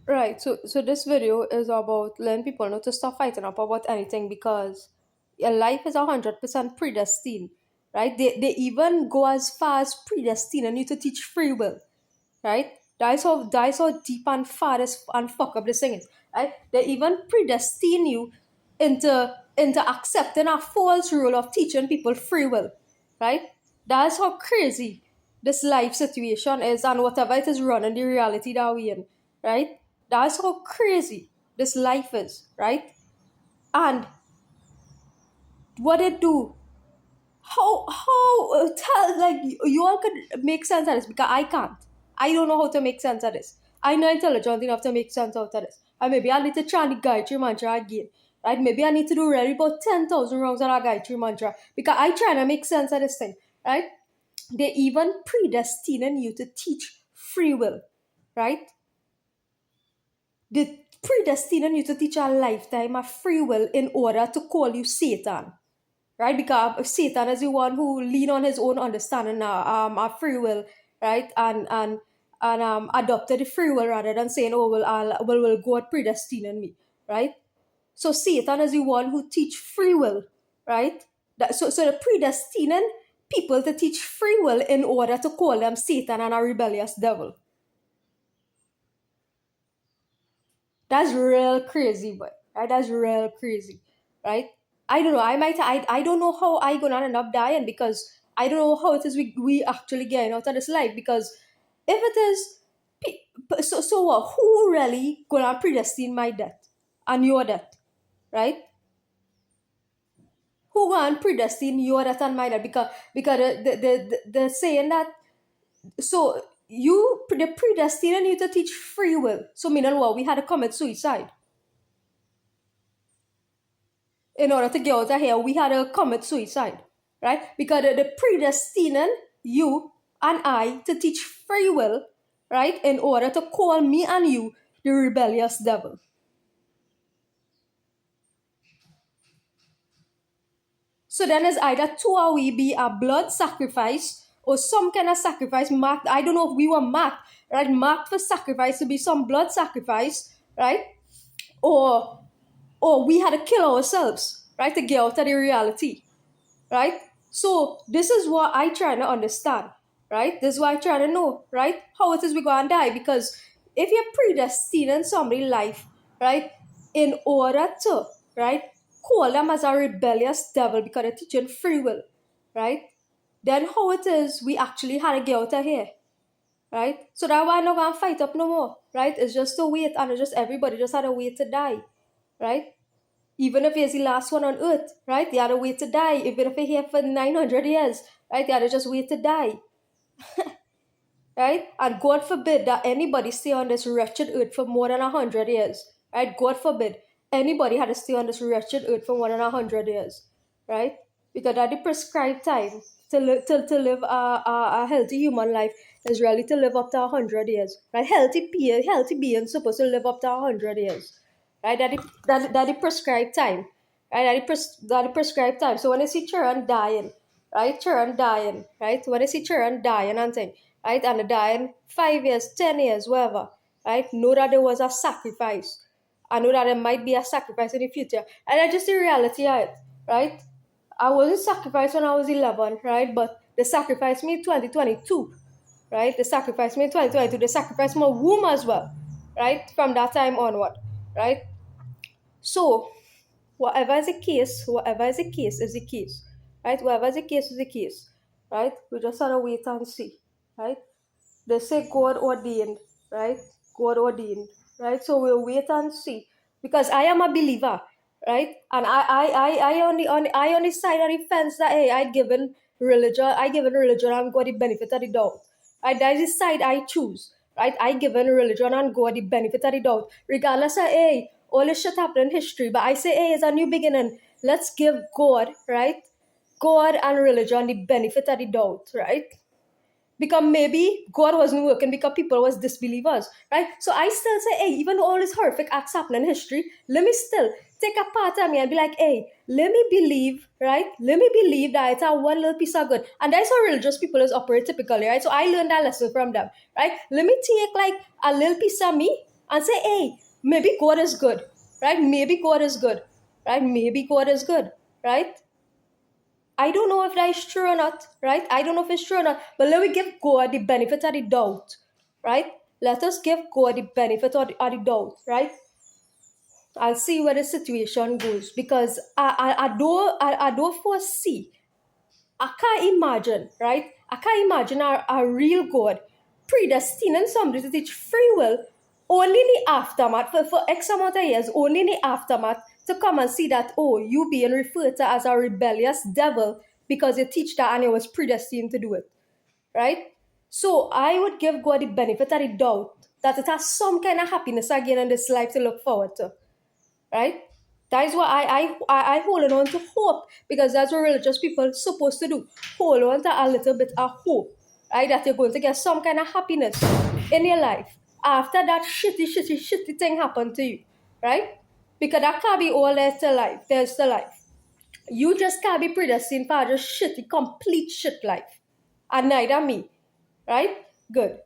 Right. So this video is about letting people know to stop fighting up about anything because your life is 100% predestined. Right? They even go as far as predestining you to teach free will. Right? That is how deep and far this and fuck up this thing is. Right? They even predestine you into accepting a false rule of teaching people free will. Right? That's how crazy this life situation is and whatever it is running the reality that we in. Right? That's how crazy this life is, right? And what it do? How tell like you all could make sense of this because I can't. I don't know how to make sense of this. I'm not intelligent enough to make sense out of this. And maybe I need to try the Gayatri mantra again. Right? Maybe I need to do really about 10,000 rounds of that Gayatri mantra because I trying to make sense of this thing. Right? They even predestining you to teach free will. Right? They predestining you to teach a lifetime of free will in order to call you Satan, right? Because Satan is the one who lean on his own understanding of free will, right? And adopted the free will rather than saying, oh, well, God predestining me, right? So Satan is the one who teach free will, right? So the predestining people to teach free will in order to call them Satan and a rebellious devil. That's real crazy, but right? That's real crazy, right? I don't know. I don't know how I gonna end up dying because I don't know how it is we actually getting out of this life because if it is so what? Who really gonna predestine my death and your death, right? Who gonna predestine your death and my death because the saying that so the predestining you to teach free will. So meaning what we had to commit suicide in order to get out of here, we had to commit suicide, right? Because the predestining you and I to teach free will, right, in order to call me and you the rebellious devil. So then it's either two or we be a blood sacrifice or some kind of sacrifice marked. I don't know if we were marked, right? Marked for sacrifice to be some blood sacrifice, right? Or we had to kill ourselves, right, to get out of the reality. Right? So this is what I try to understand, right? This is what I try to know, right? How it is we go and die. Because if you're predestining somebody's life, right, in order to, right, call them as a rebellious devil because they're teaching free will, right? Then how it is we actually had to get out of here, right? So that why I'm not gonna fight up no more, right? It's just to wait and it's just everybody just had to wait to die, right? Even if he's the last one on earth, right? They had to wait to die. Even if he's here for 900 years, right? They had to just wait to die, right? And God forbid that anybody stay on this wretched earth for more than 100 years, right? God forbid anybody had to stay on this wretched earth for more than 100 years, right? Because at the prescribed time to live a healthy human life is really to live up to 100 years, right? Healthy beings supposed to live up to 100 years, right? That the prescribed time, right? That the prescribed time. So when I see children dying, right? Children dying, right? When I see children dying and thing, right? And they're dying 5 years, 10 years, whatever, right? Know that there was a sacrifice. I know that there might be a sacrifice in the future, and that's just the reality of it, right? I wasn't sacrificed when I was 11, right? But they sacrificed me in 2022, right? They sacrificed me in 2022. They sacrificed my womb as well, right? From that time onward, right? So, whatever is the case is the case, right? Whatever is the case is the case, right? We just have to wait and see, right? They say God ordained, right? God ordained, right? So we'll wait and see. Because I am a believer, right? And I on the side of the fence that hey, I given religion and God the benefit of the doubt. Right? That is the side I choose. Right? I given religion and God the benefit of the doubt. Regardless of hey, all this shit happened in history. But I say, hey, it's a new beginning. Let's give God, right? God and religion the benefit of the doubt, right? Because maybe God wasn't working because people was disbelievers, right? So I still say, hey, even though all these horrific acts happen in history, let me still take a part of me and be like, hey, let me believe, right? Let me believe that it's a one little piece of good. And that's how religious people is operate typically, right? So I learned that lesson from them, right? Let me take like a little piece of me, and say, hey, maybe God is good, right? Maybe God is good, right? Maybe God is good, right? I don't know if that is true or not, right? I don't know if it's true or not, but let me give God the benefit of the doubt, right? Let us give God the benefit of the doubt, right? I'll see where the situation goes because I don't foresee. I can't imagine, right? I can't imagine a real God predestining somebody to teach free will only in the aftermath for X amount of years, only in the aftermath to come and see that, oh, you being referred to as a rebellious devil because you teach that and you was predestined to do it, right? So I would give God the benefit of the doubt that it has some kind of happiness again in this life to look forward to, right? That is what I hold on to hope because that's what religious people are supposed to do. Hold on to a little bit of hope, right? That you're going to get some kind of happiness in your life after that shitty thing happened to you, right? Because that can't be all there's to life. There's to life. You just can't be predestined for just shitty, complete shit life. And neither me, right? Good.